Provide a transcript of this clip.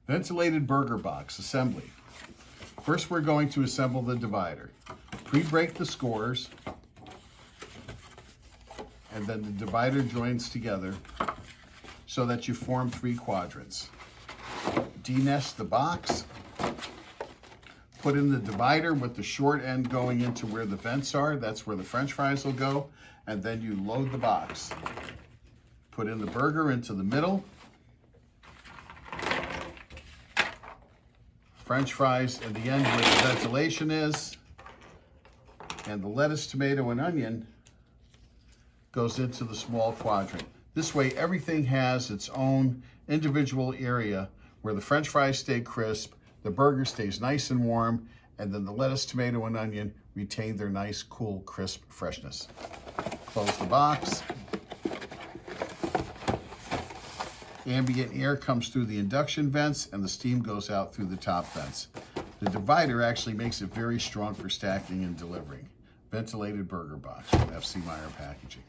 Ventilated burger box assembly. First, we're going to assemble the divider. Pre-break the scores, and then the divider joins together so that you form 3 quadrants. Denest the box, put in the divider with the short end going into where the vents are. That's where the French fries will go. And then you load the box. Put in the burger into the middle. French fries at the end where the ventilation is. And the lettuce, tomato, and onion goes into the small quadrant. This way, everything has its own individual area where the French fries stay crisp, the burger stays nice and warm, and then the lettuce, tomato, and onion retain their nice, cool, crisp freshness. Close the box. Ambient air comes through the induction vents and the steam goes out through the top vents. The divider actually makes it very strong for stacking and delivering. Ventilated burger box from FC Meyer Packaging.